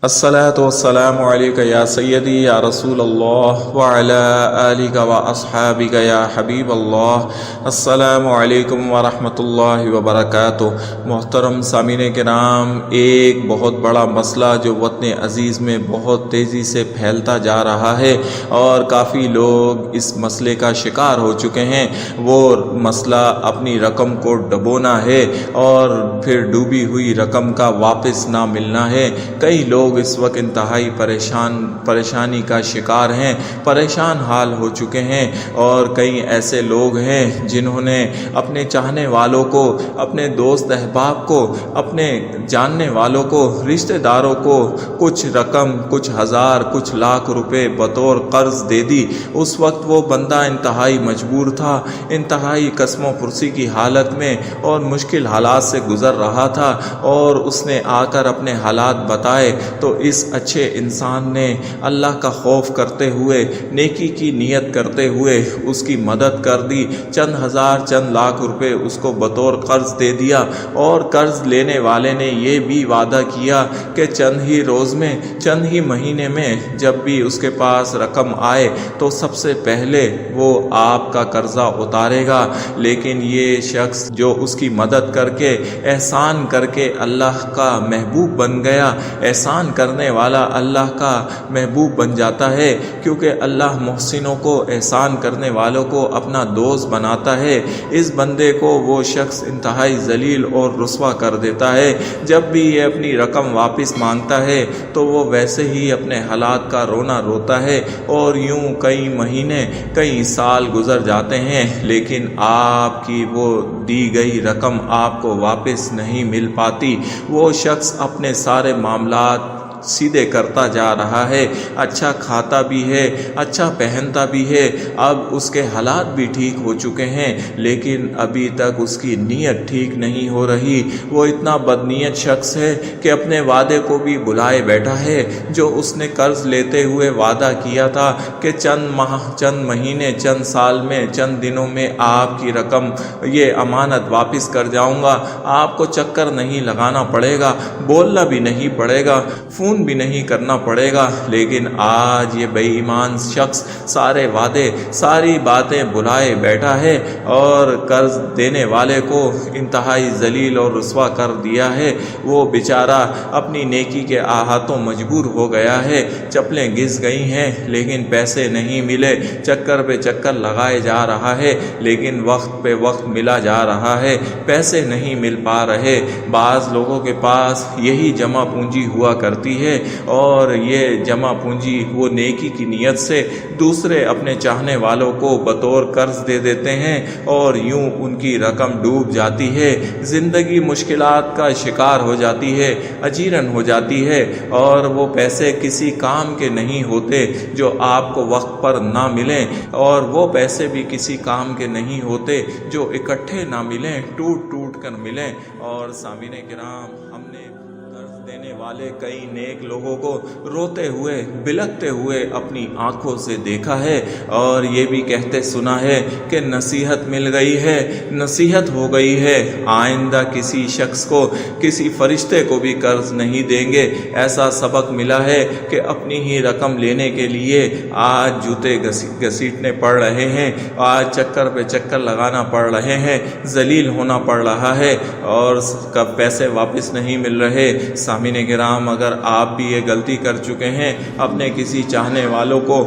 الصلاة والسلام عليك يا سيدي يا رسول الله وعلى آلك وأصحابك يا حبيب الله. السلام علیکم ورحمۃ اللہ وبرکاتہ. محترم سامعین کرام، ایک بہت بڑا مسئلہ جو وطن عزیز میں بہت تیزی سے پھیلتا جا رہا ہے اور کافی لوگ اس مسئلے کا شکار ہو چکے ہیں، وہ مسئلہ اپنی رقم کو ڈبونا ہے اور پھر ڈوبی ہوئی رقم کا واپس نہ ملنا ہے. کئی لوگ اس وقت انتہائی پریشانی کا شکار ہیں، پریشان حال ہو چکے ہیں، اور کئی ایسے لوگ ہیں جنہوں نے اپنے چاہنے والوں کو، اپنے دوست احباب کو، اپنے جاننے والوں کو، رشتہ داروں کو کچھ رقم، کچھ ہزار، کچھ لاکھ روپے بطور قرض دے دی. اس وقت وہ بندہ انتہائی مجبور تھا، انتہائی قسم و پرسی کی حالت میں اور مشکل حالات سے گزر رہا تھا، اور اس نے آ کر اپنے حالات بتائے تو اس اچھے انسان نے اللہ کا خوف کرتے ہوئے، نیکی کی نیت کرتے ہوئے اس کی مدد کر دی. چند ہزار، چند لاکھ روپے اس کو بطور قرض دے دیا، اور قرض لینے والے نے یہ بھی وعدہ کیا کہ چند ہی روز میں، چند ہی مہینے میں جب بھی اس کے پاس رقم آئے تو سب سے پہلے وہ آپ کا قرضہ اتارے گا. لیکن یہ شخص جو اس کی مدد کر کے، احسان کر کے اللہ کا محبوب بن گیا، احسان کرنے والا اللہ کا محبوب بن جاتا ہے، کیونکہ اللہ محسنوں کو، احسان کرنے والوں کو اپنا دوست بناتا ہے. اس بندے کو وہ شخص انتہائی ذلیل اور رسوا کر دیتا ہے. جب بھی یہ اپنی رقم واپس مانگتا ہے تو وہ ویسے ہی اپنے حالات کا رونا روتا ہے، اور یوں کئی مہینے، کئی سال گزر جاتے ہیں، لیکن آپ کی وہ دی گئی رقم آپ کو واپس نہیں مل پاتی. وہ شخص اپنے سارے معاملات سیدھے کرتا جا رہا ہے، اچھا کھاتا بھی ہے، اچھا پہنتا بھی ہے، اب اس کے حالات بھی ٹھیک ہو چکے ہیں، لیکن ابھی تک اس کی نیت ٹھیک نہیں ہو رہی. وہ اتنا بدنیت شخص ہے کہ اپنے وعدے کو بھی بلائے بیٹھا ہے. جو اس نے قرض لیتے ہوئے وعدہ کیا تھا کہ چند ماہ، چند مہینے، چند سال میں، چند دنوں میں آپ کی رقم، یہ امانت واپس کر جاؤں گا، آپ کو چکر نہیں لگانا پڑے گا، بولنا بھی نہیں پڑے گا، فون بھی نہیں کرنا پڑے گا. لیکن آج یہ بے ایمان شخص سارے وعدے، ساری باتیں بلائے بیٹھا ہے، اور قرض دینے والے کو انتہائی ذلیل اور رسوا کر دیا ہے. وہ بیچارہ اپنی نیکی کے آہاتوں مجبور ہو گیا ہے. چپلیں گھس گئی ہیں لیکن پیسے نہیں ملے، چکر پہ چکر لگائے جا رہا ہے، لیکن وقت پہ وقت ملا جا رہا ہے، پیسے نہیں مل پا رہے. بعض لوگوں کے پاس یہی جمع پونجی ہوا کرتی ہے، اور یہ جمع پونجی وہ نیکی کی نیت سے دوسرے اپنے چاہنے والوں کو بطور قرض دے دیتے ہیں، اور یوں ان کی رقم ڈوب جاتی ہے. زندگی مشکلات کا شکار ہو جاتی ہے، اجیرن ہو جاتی ہے، اور وہ پیسے کسی کام کے نہیں ہوتے جو آپ کو وقت پر نہ ملیں، اور وہ پیسے بھی کسی کام کے نہیں ہوتے جو اکٹھے نہ ملیں، ٹوٹ ٹوٹ کر ملیں. اور سامعین کرام، ہم نے دینے والے کئی نیک لوگوں کو روتے ہوئے، بلکتے ہوئے اپنی آنکھوں سے دیکھا ہے، اور یہ بھی کہتے سنا ہے کہ نصیحت مل گئی ہے، نصیحت ہو گئی ہے، آئندہ کسی شخص کو، کسی فرشتے کو بھی قرض نہیں دیں گے. ایسا سبق ملا ہے کہ اپنی ہی رقم لینے کے لیے آج جوتے گھسیٹنے پڑ رہے ہیں، آج چکر پہ چکر لگانا پڑ رہے ہیں، ذلیل ہونا پڑ رہا ہے، اور کب پیسے واپس نہیں مل رہے. سامعین کرام، اگر آپ بھی یہ غلطی کر چکے ہیں، اپنے کسی چاہنے والوں کو،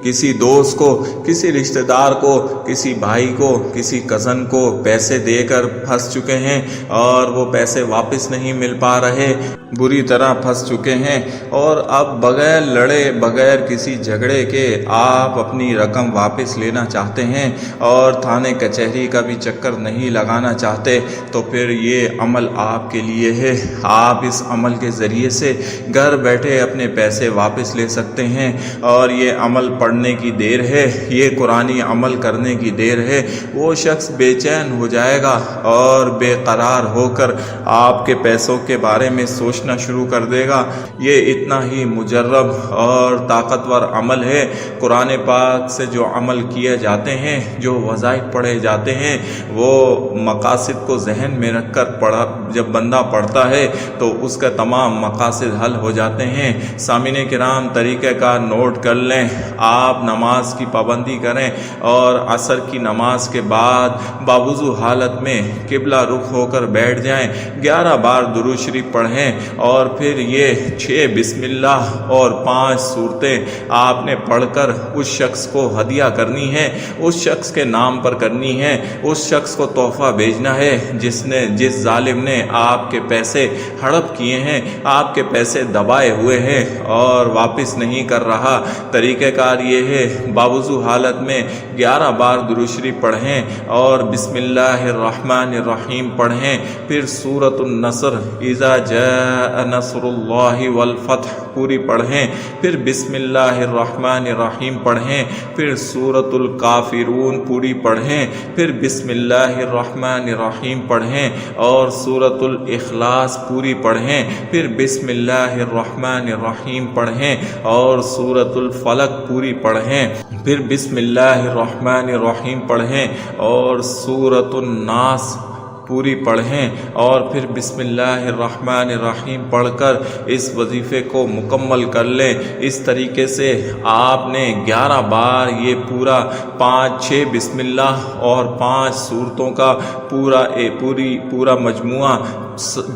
کسی دوست کو، کسی رشتہ دار کو، کسی بھائی کو، کسی کزن کو پیسے دے کر پھنس چکے ہیں، اور وہ پیسے واپس نہیں مل پا رہے، بری طرح پھنس چکے ہیں، اور اب بغیر لڑے، بغیر کسی جھگڑے کے آپ اپنی رقم واپس لینا چاہتے ہیں، اور تھانے کچہری کا بھی چکر نہیں لگانا چاہتے، تو پھر یہ عمل آپ کے لیے ہے. آپ اس عمل کے ذریعے سے گھر بیٹھے اپنے پیسے واپس لے سکتے ہیں، اور یہ عمل پڑھ پڑھنے کی دیر ہے، یہ قرآنی عمل کرنے کی دیر ہے، وہ شخص بے چین ہو جائے گا اور بے قرار ہو کر آپ کے پیسوں کے بارے میں سوچنا شروع کر دے گا۔ یہ اتنا ہی مجرب اور طاقتور عمل ہے۔ قرآن پاک سے جو عمل کیے جاتے ہیں، جو وظائف پڑھے جاتے ہیں، وہ مقاصد کو ذہن میں رکھ کر جب بندہ پڑھتا ہے تو اس کا تمام مقاصد حل ہو جاتے ہیں۔ سامعین کرام، طریقہ کار نوٹ کر لیں۔ آپ نماز کی پابندی کریں اور عصر کی نماز کے بعد باوضو حالت میں قبلہ رخ ہو کر بیٹھ جائیں، 11 بار درود شریف پڑھیں اور پھر یہ 6 بسم اللہ اور 5 سورتیں آپ نے پڑھ کر اس شخص کو ہدیہ کرنی ہے، اس شخص کے نام پر کرنی ہے، اس شخص کو تحفہ بھیجنا ہے جس ظالم نے آپ کے پیسے ہڑپ کیے ہیں، آپ کے پیسے دبائے ہوئے ہیں اور واپس نہیں کر رہا۔ طریقہ کار یہ ہے، باوضو حالت میں 11 بار درود شریف پڑھیں اور بسم اللہ الرحمن الرحیم پڑھیں، پھر سورۃ النصر اذا جاء نصر اللہ والفتح پوری پڑھیں، پھر بسم اللہ الرحمن الرحیم پڑھیں، پھر سورۃ الکافرون پوری پڑھیں، پھر بسم اللہ الرحمن الرحیم پڑھیں اور سورۃ الاخلاص پوری پڑھیں، پھر بسم اللہ الرحمن الرحیم پڑھیں اور سورۃ الفلق پوری پڑھیں، پھر بسم اللہ الرحمن الرحیم پڑھیں اور سورۃ الناس پوری پڑھیں اور پھر بسم اللہ الرحمن الرحیم پڑھ کر اس وظیفے کو مکمل کر لیں۔ اس طریقے سے آپ نے 11 بار یہ پورا 5-6 بسم اللہ اور 5 سورتوں کا پورا مجموعہ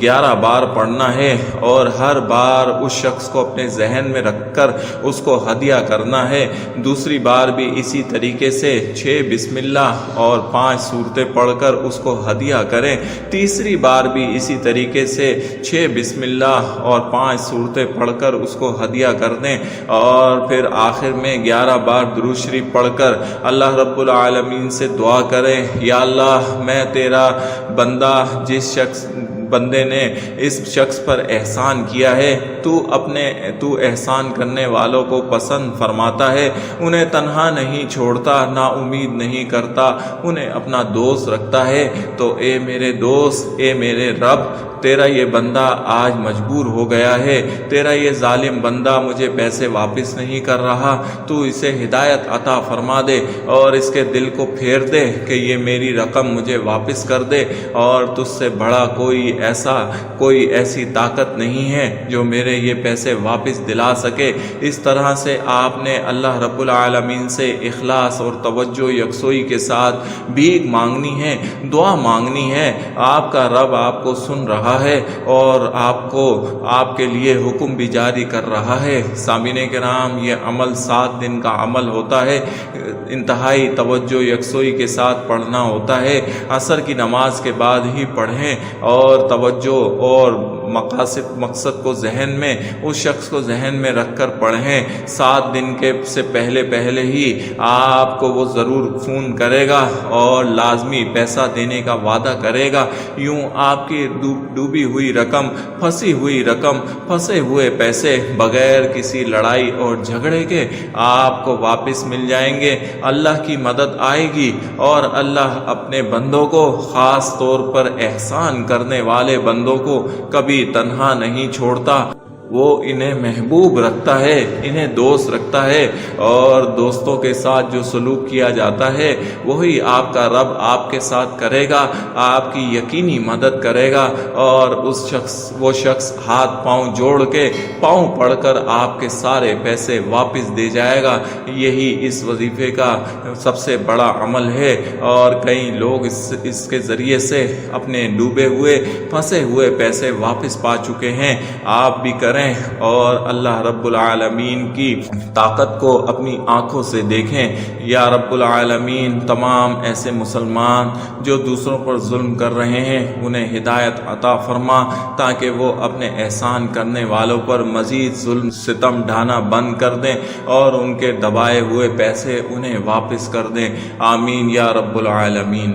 11 بار پڑھنا ہے اور ہر بار اس شخص کو اپنے ذہن میں رکھ کر اس کو ہدیہ کرنا ہے۔ دوسری بار بھی اسی طریقے سے 6 بسم اللہ اور 5 سورتیں پڑھ کر اس کو ہدیہ کریں۔ تیسری بار بھی اسی طریقے سے 6 بسم اللہ اور 5 سورتیں پڑھ کر اس کو ہدیہ کر دیں اور پھر آخر میں 11 بار درود شریف پڑھ کر اللہ رب العالمین سے دعا کریں، یا اللہ میں تیرا بندہ، جس بندے نے اس شخص پر احسان کیا ہے، تو احسان کرنے والوں کو پسند فرماتا ہے، انہیں تنہا نہیں چھوڑتا، نا امید نہیں کرتا، انہیں اپنا دوست رکھتا ہے۔ تو اے میرے دوست، اے میرے رب، تیرا یہ بندہ آج مجبور ہو گیا ہے، تیرا یہ ظالم بندہ مجھے پیسے واپس نہیں کر رہا، تو اسے ہدایت عطا فرما دے اور اس کے دل کو پھیر دے کہ یہ میری رقم مجھے واپس کر دے، اور تجھ سے بڑا کوئی ایسی طاقت نہیں ہے جو میرے یہ پیسے واپس دلا سکے۔ اس طرح سے آپ نے اللہ رب العالمین سے اخلاص اور توجہ یکسوئی کے ساتھ بھیک مانگنی ہے، دعا مانگنی ہے۔ آپ کا رب آپ کو سن رہا ہے اور آپ کے لیے حکم بھی جاری کر رہا ہے۔ سامعین کرام، یہ عمل 7 دن کا عمل ہوتا ہے، انتہائی توجہ یکسوئی کے ساتھ پڑھنا ہوتا ہے۔ عصر کی نماز کے بعد ہی پڑھیں اور توجہ اور مقصد کو ذہن میں، اس شخص کو ذہن میں رکھ کر پڑھیں۔ 7 دن سے پہلے ہی آپ کو وہ ضرور فون کرے گا اور لازمی پیسہ دینے کا وعدہ کرے گا۔ یوں آپ کی ڈوبی ہوئی رقم، پھنسی ہوئی رقم، پھنسے ہوئے پیسے بغیر کسی لڑائی اور جھگڑے کے آپ کو واپس مل جائیں گے۔ اللہ کی مدد آئے گی اور اللہ اپنے بندوں کو، خاص طور پر احسان کرنے والے بندوں کو کبھی تنہا نہیں چھوڑتا۔ وہ انہیں محبوب رکھتا ہے، انہیں دوست رکھتا ہے، اور دوستوں کے ساتھ جو سلوک کیا جاتا ہے وہی آپ کا رب آپ کے ساتھ کرے گا، آپ کی یقینی مدد کرے گا، اور وہ شخص ہاتھ پاؤں جوڑ کے، پاؤں پڑھ کر آپ کے سارے پیسے واپس دے جائے گا۔ یہی اس وظیفے کا سب سے بڑا عمل ہے، اور کئی لوگ اس کے ذریعے سے اپنے ڈوبے ہوئے، پھنسے ہوئے پیسے واپس پا چکے ہیں۔ آپ بھی کریں اور اللہ رب العالمین کی طاقت کو اپنی آنکھوں سے دیکھیں۔ یا رب العالمین، تمام ایسے مسلمان جو دوسروں پر ظلم کر رہے ہیں انہیں ہدایت عطا فرما، تاکہ وہ اپنے احسان کرنے والوں پر مزید ظلم ستم ڈھانا بند کر دیں اور ان کے دبائے ہوئے پیسے انہیں واپس کر دیں۔ آمین یا رب العالمین۔